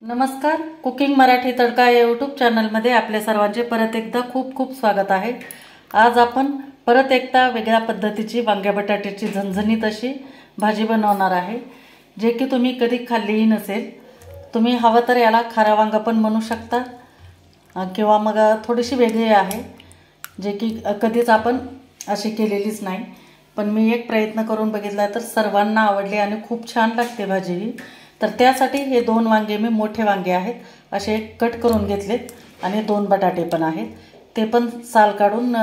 नमस्कार, कुकिंग मराठी तडका या यूट्यूब चॅनलमध्ये आपल्या सर्वांचे परत एकदा खूप खूप स्वागत आहे। आज आपण परत एकदा वेगळ्या पद्धतीची वांग्या बटाट्याची झणझणीत अशी भाजी बनवणार आहे, जे की तुम्ही कधी खाल्लीही नसेल। तुम्ही हवं तर याला खारा वांगा पण म्हणू शकता किंवा मग थोडीशी वेगळी आहे, जे की कधीच आपण अशी केलेलीच नाही। पण मी एक प्रयत्न करून बघितला तर सर्वांना आवडली आणि खूप छान लागते भाजी ही। तर त्यासाठी हे दोन वांगे मी मोठे वांगे आहेत असे कट करून घेतलेत आणि दोन बटाटे पण आहेत, ते पण साल काढून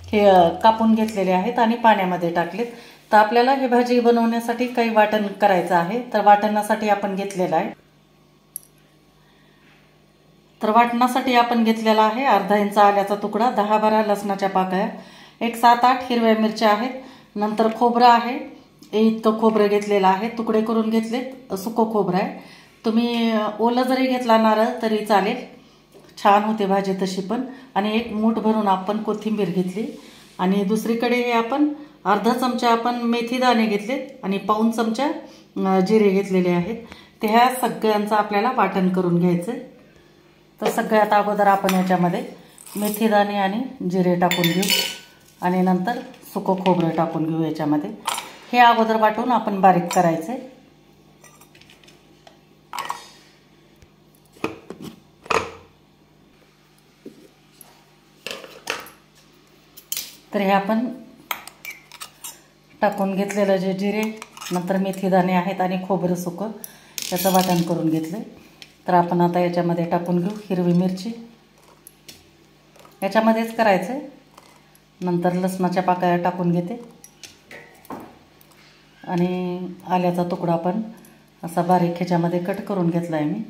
हे कापून घेतलेले आहेत आणि पाण्यामध्ये टाकलेत। तर आपल्याला ही भाजी बनवण्यासाठी काही वाटण करायचं आहे। तर वाटणासाठी आपण घेतलेला आहे अर्धा इंच आल्याचा तुकडा, 10-12 लसणाच्या पाकळ्या, एक 7-8 हिरव्या मिरच्या आहेत, नंतर खोबरं आहे, इतकं खोबरं घेतलेलं आहे, तुकडे करून घेतलेत, सुकं खोबरं आहे। तुम्ही ओलं जरी घेतला नारळ तरी चालेल, छान होते भाजी तशी पण। आणि एक मूठ भरून आपण कोथिंबीर घेतली आणि दुसरीकडे हे आपण अर्धा चमचा आपण मेथी दाणे घेतलेत आणि पाऊण चमचा जिरे घेतलेले आहेत। ते ह्या सगळ्यांचं आपल्याला वाटण करून घ्यायचं। तर सगळ्यात अगोदर आपण याच्यामध्ये मेथी दाणे आणि जिरे टाकून घेऊ आणि नंतर सुकं खोबरं टाकून घेऊ याच्यामध्ये। हे अगोदर वाटून आपण बारीक करायचे। तर हे आपण टाकून घेतलेलं जे जिरे, नंतर मेथी दाणे आहेत आणि खोबरं सुकं, याचं वाटण करून घेतलं। तर आपण आता याच्यामध्ये टाकून घेऊ हिरवी मिरची, याच्यामध्येच करायचं। नंतर लसणाच्या पाकळ्या टाकून घेते आणि आल्याचा तुकडा पण असा बारीक ह्याच्यामध्ये कट करून घेतला आहे मी,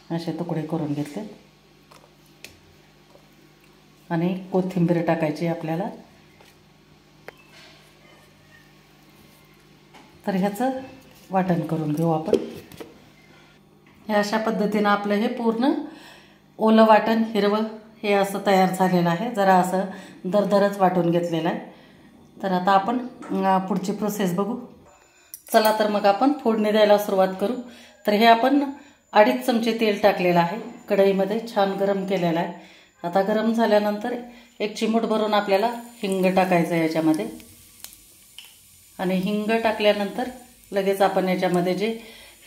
असे तुकडे करून घेतले। आणि कोथिंबीर टाकायची आपल्याला। तर ह्याचं वाटण करून घेऊ आपण। हे अशा पद्धतीनं आपलं हे पूर्ण ओलं वाटण हिरवं हे असं तयार झालेलं आहे, जरा असं दरदरच वाटून घेतलेलं आहे। तर आता आपण पुढची प्रोसेस बघू। चला तर मग आपण फोडणी द्यायला सुरुवात करू। तर हे आपण 2.5 चमचे तेल टाकलेलं आहे कढईमध्ये, छान गरम केलेलं आहे। आता गरम झाल्यानंतर एक चिमूट भरून आपल्याला हिंग टाकायचं आहे याच्यामध्ये आणि हिंग टाकल्यानंतर लगेच आपण याच्यामध्ये जे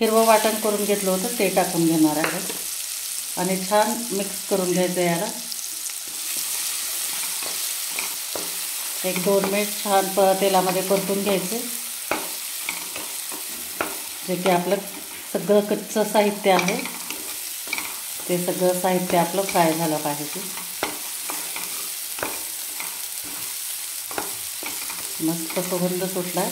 हिरवं वाटण करून घेतलं होतं ते टाकून घेणार आहे आणि छान मिक्स करून घ्यायचं याला। 1-2 मिनिट छान तेलामध्ये परतून घ्यायचे, जे की आपलं सगळं कच्चं साहित्य आहे ते सगळं साहित्य आपलं फ्राय झालं पाहिजे। मस्त सुगंध सुटला।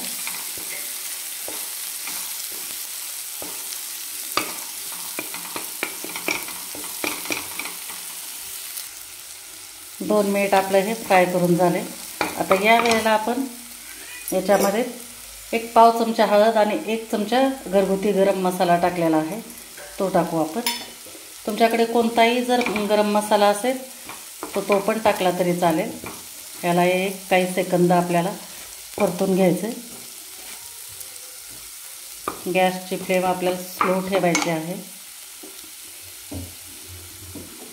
दोन मिनिट आपलं हे फ्राय करून झाले। आता या वेळेला आपण याच्यामध्ये 1 चमचा हळद आणि 1 चमचा घरगुती गरम मसाला टाकलेला आहे, तो टाकू आपण। तुमच्याकडे कोणताही जर गरम मसाला असेल तर तो पण टाकला तरी चालेल। याला काही सेकंद आपल्याला परतून घ्यायचे। गॅसची फ्लेम आपल्याला स्लो ठेवायची आहे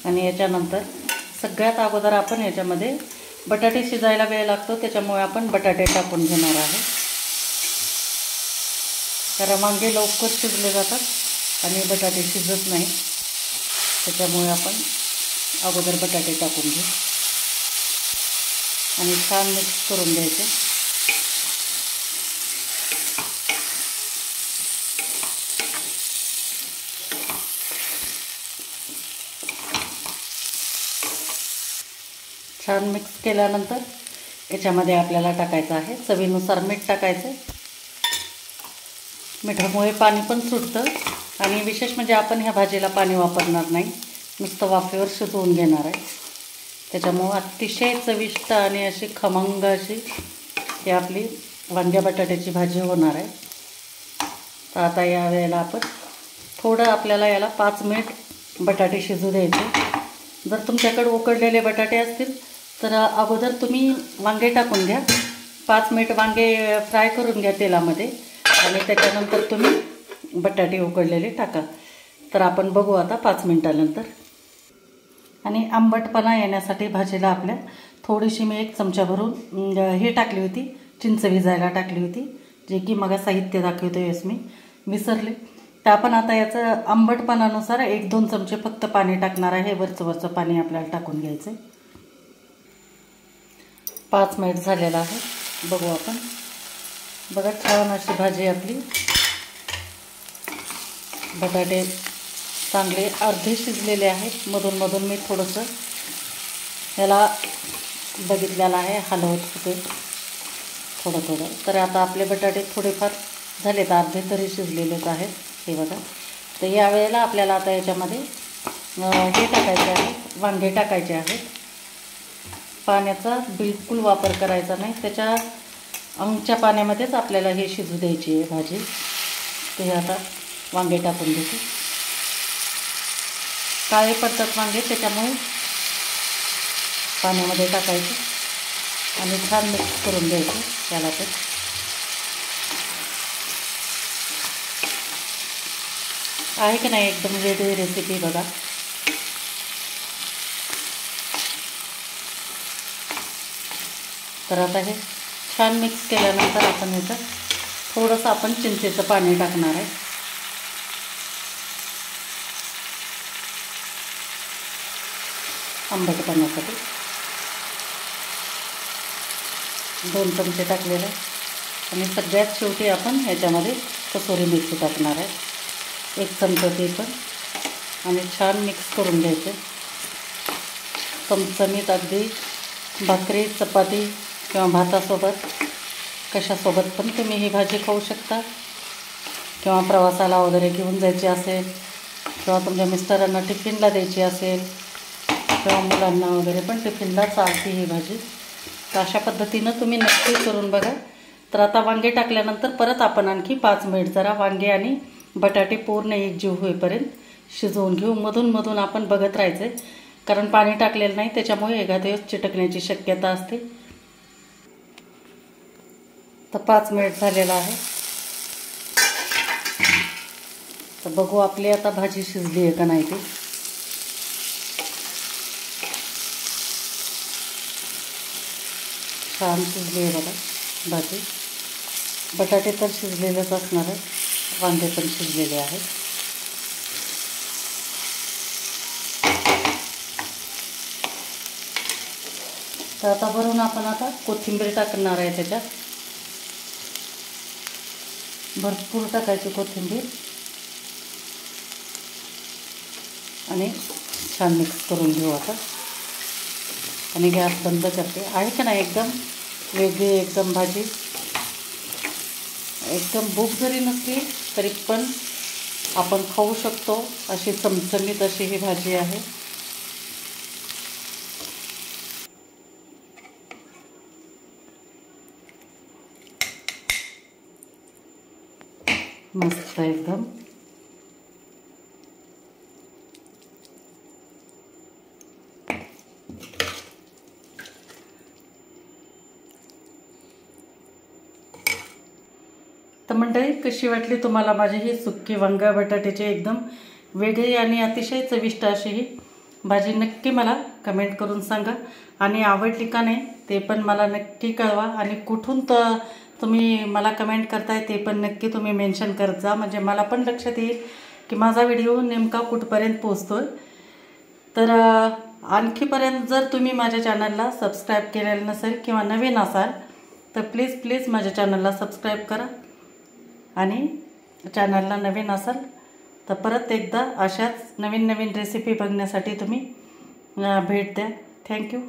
आणि याच्यानंतर सगळ्यात अगोदर आपण याच्यामध्ये बटाटे शिजायला वेळ लागतो, त्याच्यामुळे आपण बटाटे टाकून घेणार आहे। कारण वांगे लवकर शिजले जातात आणि बटाटे शिजत नाही, त्याच्यामुळे आपण अगोदर बटाटे टाकून घेऊ आणि छान मिक्स करून घ्यायचे। छान मिक्स केल्यानंतर याच्यामध्ये आपल्याला टाकायचं आहे चवीनुसार मीठ टाकायचं। मिठामुळे पाणी पण सुटतं आणि विशेष म्हणजे आपण ह्या भाजीला पाणी वापरणार नाही, नुसतं वाफेवर शिजवून घेणार आहे, त्याच्यामुळे अतिशय चविष्ट आणि अशी खमंग अशी ही आपली वांग्या बटाट्याची भाजी होणार आहे। तर आता या वेळेला आपण थोडं आपल्याला याला 5 मिनिट बटाटे शिजू द्यायचे। जर तुमच्याकडे उकडलेले बटाटे असतील तर अगोदर तुम्ही वांगे टाकून घ्या, 5 मिनिट वांगे फ्राय करून घ्या तेलामध्ये आणि त्याच्यानंतर तुम्ही बटाटे उकडलेले टाका। तर आपण बघू आता 5 मिनिटानंतर. आणि आंबटपणा येण्यासाठी भाजीला आपल्या थोडीशी मी 1 चमचा भरून हे टाकली होती, चिंच भिजायला टाकली होती, जे की मग साहित्य दाखवतो वेळेस मी विसरले. तर आपण आता याचं आंबटपणानुसार 1-2 चमचे फक्त पाणी टाकणार आहे. वरचं पाणी आपल्याला टाकून घ्यायचं. 5 मिनिट झालेला आहे. बघू आपण. बघा छान अशी भाजी आपली. बटाटे चांगले अर्धे शिजलेले आहेत. मधून मी थोडंसं याला बघितलेलं आहे, हलवत होते थोडं. तर आता आपले बटाटे थोडेफार झालेत, अर्धे तरी शिजलेलेच आहेत. हे बघा. तर यावेळेला आपल्याला आता याच्यामध्ये हे टाकायचे आहे, वांगे टाकायचे आहेत. पाण्याचा बिलकुल वापर करायचा नाही, त्याच्या अंगच्या पाण्यामध्येच आपल्याला हे शिजू द्यायची आहे भाजी. तर हे आता वांगे टाकून देते. काळे पडतात वांगे, त्याच्यामुळे पाण्यामध्ये टाकायचं आणि छान मिक्स करून द्यायचं त्याला. तर आहे की नाही एकदम वेगळी रेसिपी बघा. तर आता हे छान मिक्स केल्यानंतर आपण याचं थोडंसं आपण चिंचेचं पाणी टाकणार आहे. आंबटपणासाठी 2 चमचे टाकलेले आहे. आणि सगळ्यात शेवटी आपण ह्याच्यामध्ये कसुरी मेथी टाकणार आहे, 1 चमचा ते पण. आणि छान मिक्स करून घ्यायचे. चमचमीत अगदी भाकरी, चपाती किंवा भातासोबत कशासोबत पण तुम्ही ही भाजी खाऊ शकता. किंवा प्रवासाला वगैरे घेऊन जायची असेल, किंवा तुमच्या मिस्टरांना टिफिनला द्यायची असेल, किंवा मुलांना वगैरे पण टिफिनला चालते ही भाजी. तर अशा पद्धतीनं तुम्ही नक्की करून बघा. तर आता वांगे टाकल्यानंतर परत आपण आणखी 5 मिनिट जरा वांगे आणि बटाटे पूर्ण एकजीव होईपर्यंत शिजवून घेऊ. मधून आपण बघत राहायचं आहे, कारण पाणी टाकलेलं नाही, त्याच्यामुळे एखाद्या वेळेस चिटकण्याची शक्यता असते. तर 5 मिनिट झालेला आहे. तर बघू आपली आता भाजी शिजली आहे का नाही ती. छान शिजली आहे बघा भाजी. बटाटे तर शिजलेलेच असणार आहे, वांगे पण शिजलेले आहेत. तर आता भरून आपण आता कोथिंबीर टाकणार आहे. त्याच्यात भरपूर टाकायची कोथिंबीर आणि छान मिक्स करून घेऊ आता. आणि गॅस बंद करते. आहे का नाही एकदम वेगळी एकदम भाजी. एकदम भूक जरी नसली तरी पण आपण खाऊ शकतो अशी चमचमीत अशी ही भाजी आहे. मस्त एकदम. तर मंडळी, कशी वाटली तुम्हाला माझी ही सुक्की वांगा बटाट्याची एकदम वेगळी आणि अतिशय चविष्ट अशी ही भाजी. नक्की मला कमेंट करून सांगा. आणि आवडली का नाही ते पण मला नक्की कळवा. आणि कुठून तर तुम्ही मला कमेंट करताय ते पण नक्की तुम्ही मेन्शन करत जा, म्हणजे मला पण लक्षात येईल की माझा व्हिडिओ नेमका कुठपर्यंत पोहोचतोय. तर आणखीपर्यंत जर तुम्ही माझ्या चॅनलला सबस्क्राईब केलेलं नसेल किंवा नवीन असाल तर प्लीज माझ्या चॅनलला सबस्क्राईब करा. आणि चॅनलला नवीन असाल तर परत एकदा अशाच नवीन रेसिपी बघण्यासाठी तुम्ही भेट द्या. थँक्यू.